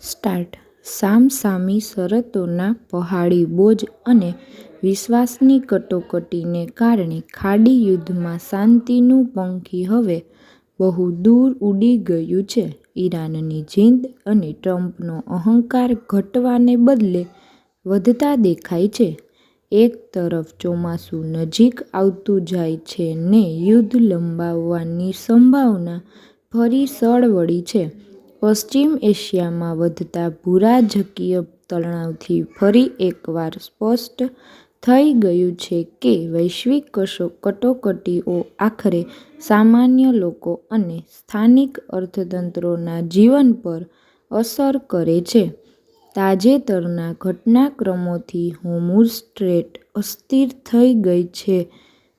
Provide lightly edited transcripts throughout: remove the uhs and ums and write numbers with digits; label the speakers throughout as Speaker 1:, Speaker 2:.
Speaker 1: Start. સામસામી શરતોના પહાડી બોજ અને વિશ્વાસની કટોકટીને કારણે ખાડી યુદ્ધમાં શાંતિનું પંખી હવે બહુ દૂર ઉડી ગયું છે. ઈરાનની જીદ અને ટ્રમ્પનો અહંકાર ઘટવાને બદલે વધતા દેખાય છે. એક તરફ ચોમાસું નજીક આવતું જાય છે ને યુદ્ધ લંબાવવાની સંભાવના ફરી સળ વળી છે. પશ્ચિમ એશિયામાં વધતા ભૂરાજકીય તણાવથી ફરી એકવાર સ્પષ્ટ થઈ ગયું છે કે વૈશ્વિક કટોકટીઓ આખરે સામાન્ય લોકો અને સ્થાનિક અર્થતંત્રોના જીવન પર અસર કરે છે. તાજેતરના ઘટનાક્રમોથી હોર્મુઝ સ્ટ્રેટ અસ્થિર થઈ ગઈ છે,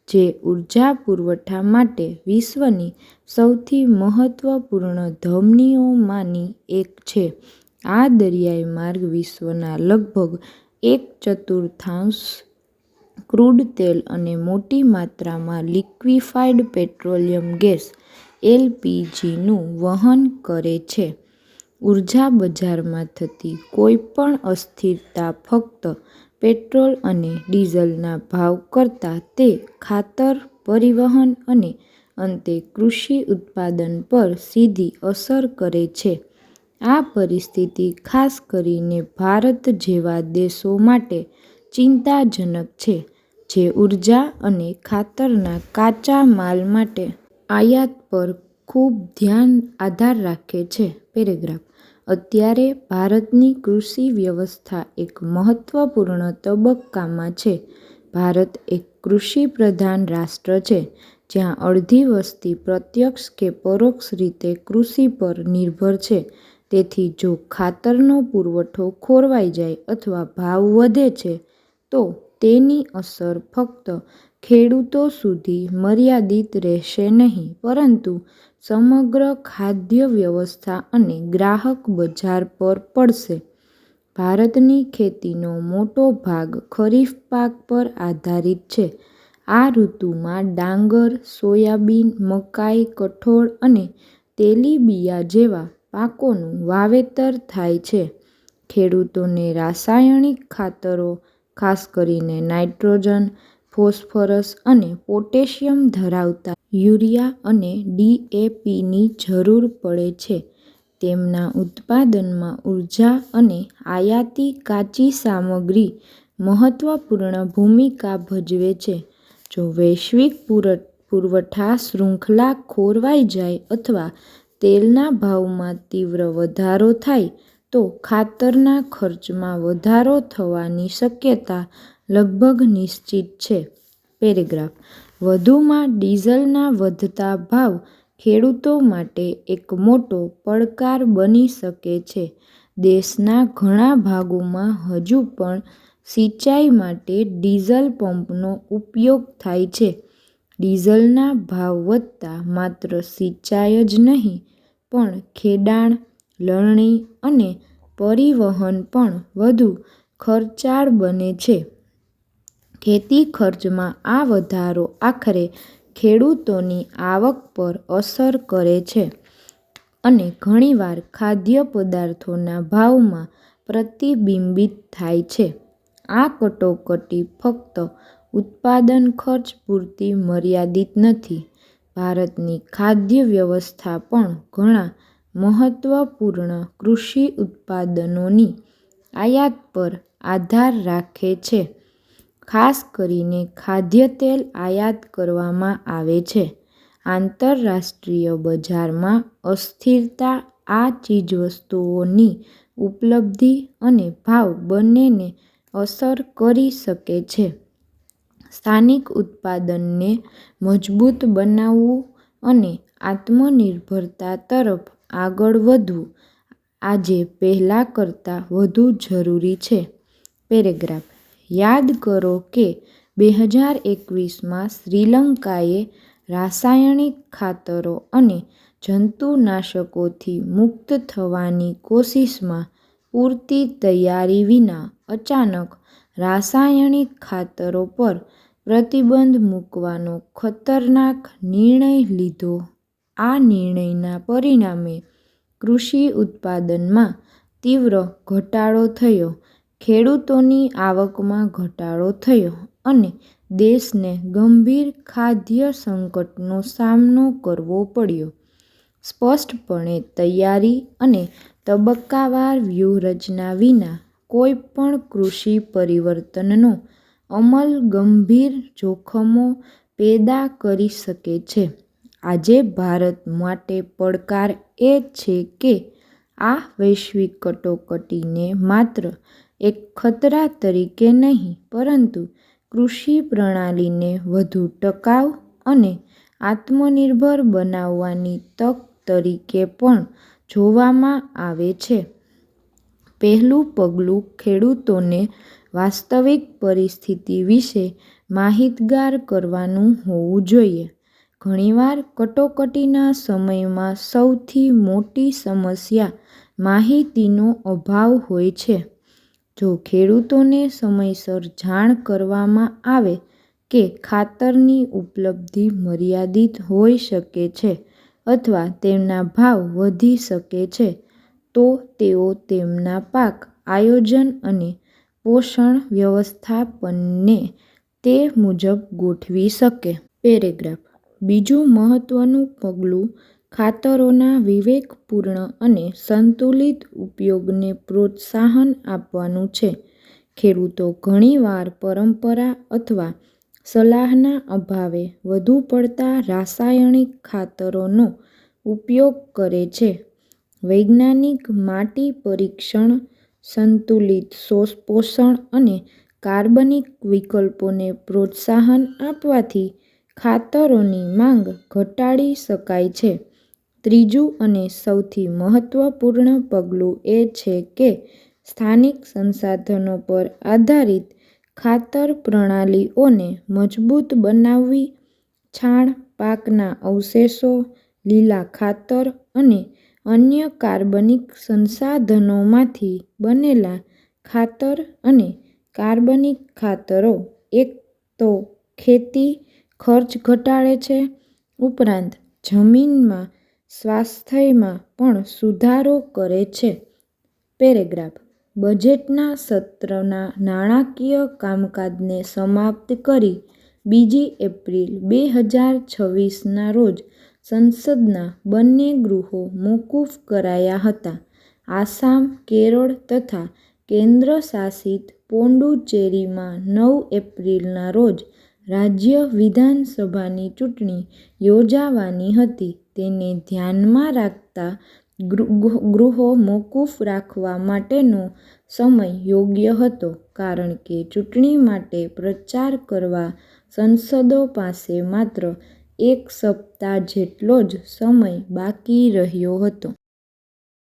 Speaker 1: જે ઊર્જા પુરવઠા માટે વિશ્વની સૌથી મહત્વપૂર્ણ ધમનીઓમાંની એક છે. આ દરિયાઈ માર્ગ વિશ્વના લગભગ એક ચતુર્થાંશ ક્રૂડ તેલ અને મોટી માત્રામાં લિક્વિફાઇડ પેટ્રોલિયમ ગેસ (એલપીજી) નું વહન કરે છે. ઊર્જા બજારમાં થતી કોઈપણ અસ્થિરતા ફક્ત પેટ્રોલ અને ડીઝલના ભાવ કરતાં તે ખાતર, પરિવહન અને અંતે કૃષિ ઉત્પાદન પર સીધી અસર કરે છે. આ પરિસ્થિતિ ખાસ કરીને ભારત જેવા દેશો માટે ચિંતાજનક છે, જે ઊર્જા અને ખાતરના કાચા માલ માટે આયાત પર ખૂબ આધાર રાખે છે. પેરેગ્રાફ. અત્યારે ભારતની કૃષિ વ્યવસ્થા એક મહત્વપૂર્ણ તબક્કામાં છે. ભારત એક કૃષિપ્રધાન રાષ્ટ્ર છે, જ્યાં અડધી વસ્તી પ્રત્યક્ષ કે પરોક્ષ રીતે કૃષિ પર નિર્ભર છે. તેથી જો ખાતરનો પુરવઠો ખોરવાઈ જાય અથવા ભાવ વધે છે, તો તેની અસર ફક્ત ખેડૂતો સુધી મર્યાદિત રહેશે નહીં, પરંતુ સમગ્ર ખાદ્ય વ્યવસ્થા અને ગ્રાહક બજાર પર પડશે. ભારતની ખેતીનો મોટો ભાગ ખરીફ પાક પર આધારિત છે. આ ઋતુમાં ડાંગર, સોયાબીન, મકાઈ, કઠોળ અને તેલીબિયાં જેવા પાકોનું વાવેતર થાય છે. ખેડૂતોને રાસાયણિક ખાતરો, ખાસ કરીને નાઇટ્રોજન, ફોસ્ફરસ અને પોટેશિયમ ધરાવતા યુરિયા અને ડીએપીની જરૂર પડે છે. તેમના ઉત્પાદનમાં ઊર્જા અને આયાતી કાચી સામગ્રી મહત્વપૂર્ણ ભૂમિકા ભજવે છે. જો વૈશ્વિક પુરવઠા શૃંખલા ખોરવાઈ જાય અથવા તેલના ભાવમાં તીવ્ર વધારો થાય, તો ખાતરના ખર્ચમાં વધારો થવાની શક્યતા લગભગ નિશ્ચિત છે. પેરેગ્રાફ. વધુમાં, ડીઝલના વધતા ભાવ ખેડૂતો માટે એક મોટો પડકાર બની શકે છે. દેશના ઘણા ભાગોમાં હજુ પણ સિંચાઈ માટે ડીઝલ પંપનો ઉપયોગ થાય છે. ડીઝલના ભાવ વધતા માત્ર સિંચાઈ જ નહીં, પણ ખેડાણ, લણણી અને પરિવહન પણ વધુ ખર્ચાળ બને છે. ખેતી ખર્ચમાં આ વધારો આખરે ખેડૂતોની આવક પર અસર કરે છે અને ઘણીવાર ખાદ્યપદાર્થોના ભાવમાં પ્રતિબિંબિત થાય છે. આ કટોકટી ફક્ત ઉત્પાદન ખર્ચ પૂરતી મર્યાદિત નથી. ભારતની ખાદ્ય વ્યવસ્થા પણ ઘણા મહત્વપૂર્ણ કૃષિ ઉત્પાદનોની આયાત પર આધાર રાખે છે. ખાસ કરીને ખાદ્યતેલ આયાત કરવામાં આવે છે. આંતરરાષ્ટ્રીય બજારમાં અસ્થિરતા આ ચીજવસ્તુઓની ઉપલબ્ધિ અને ભાવ બંનેને અસર કરી શકે છે. સ્થાનિક ઉત્પાદનને મજબૂત બનાવવું અને આત્મનિર્ભરતા તરફ આગળ વધવું આજે પહેલાં કરતાં વધુ જરૂરી છે. પેરેગ્રાફ. યાદ કરો કે 2021માં શ્રીલંકાએ રાસાયણિક ખાતરો અને જંતુનાશકોથી મુક્ત થવાની કોશિશમાં પૂરતી તૈયારી વિના અચાનક રાસાયણિક ખાતરો પર પ્રતિબંધ મૂકવાનો ખતરનાક નિર્ણય લીધો. આ નિર્ણયના પરિણામે કૃષિ ઉત્પાદનમાં તીવ્ર ઘટાડો થયો, ખેડૂતોની આવકમાં ઘટાડો થયો અને દેશને ગંભીર ખાદ્ય સંકટનો સામનો કરવો પડ્યો. સ્પષ્ટપણે તૈયારી અને તબક્કાવાર વ્યૂહરચના વિના કોઈપણ કૃષિ પરિવર્તનનો અમલ ગંભીર જોખમો પેદા કરી શકે છે. આજે ભારત માટે પડકાર એ છે કે આ વૈશ્વિક કટોકટીને માત્ર એક ખતરા તરીકે નહીં પરંતુ કૃષિ પ્રણાલીને વધુ ટકાઉ અને આત્મનિર્ભર બનાવવાની તક તરીકે પણ જોવામાં આવે છે. પહેલું પગલું ખેડૂતોને વાસ્તવિક પરિસ્થિતિ વિશે માહિતગાર કરવાનું હોવું જોઈએ. ઘણીવાર કટોકટીના સમયમાં સૌથી મોટી સમસ્યા માહિતીનો અભાવ હોય છે. જો ખેડૂતોને સમયસર જાણ કરવામાં આવે કે ખાતરની ઉપલબ્ધિ મર્યાદિત હોઈ શકે છે અથવા તેમના ભાવ વધી શકે છે, તો તેઓ તેમના પાક આયોજન અને પોષણ વ્યવસ્થાપનને તે મુજબ ગોઠવી શકે. પેરેગ્રાફ. બીજું મહત્વનું પગલું ખાતરોના વિવેકપૂર્ણ અને સંતુલિત ઉપયોગને પ્રોત્સાહન આપવાનું છે. ખેડૂતો ઘણીવાર પરંપરા અથવા સલાહના અભાવે વધુ પડતા રાસાયણિક ખાતરોનો ઉપયોગ કરે છે. વૈજ્ઞાનિક માટી પરીક્ષણ, સંતુલિત પોષણ અને કાર્બનિક વિકલ્પોને પ્રોત્સાહન આપવાથી ખાતરોની માંગ ઘટાડી શકાય છે. ત્રીજું અને સૌથી મહત્વપૂર્ણ પગલું એ છે કે સ્થાનિક સંસાધનો પર આધારિત ખાતર પ્રણાલીઓને મજબૂત બનાવવી. છાણ, પાકના અવશેષો, લીલા ખાતર અને અન્ય કાર્બનિક સંસાધનોમાંથી બનેલા ખાતર અને કાર્બનિક ખાતરો એક તો ખેતી ખર્ચ ઘટાડે છે, ઉપરાંત જમીનના સ્વાસ્થ્યમાં પણ સુધારો કરે છે. પેરેગ્રાફ. બજેટના સત્રના નાણાકીય કામકાજને સમાપ્ત કરી 2 એપ્રિલ 2026ના રોજ સંસદના બંને ગૃહો મોકૂફ કરાયા હતા. આસામ, કેરળ તથા કેન્દ્રશાસિત પોંડુચેરીમાં 9 એપ્રિલના રોજ રાજ્ય વિધાનસભાની ચૂંટણી યોજાવાની હતી. તેને ધ્યાનમાં રાખતા ગૃહો મોકૂફ રાખવા માટેનો સમય યોગ્ય હતો કારણ કે ચૂંટણી માટે પ્રચાર કરવા સાંસદો પાસે માત્ર 1 સપ્તાહ જેટલો જ સમય બાકી રહ્યો હતો.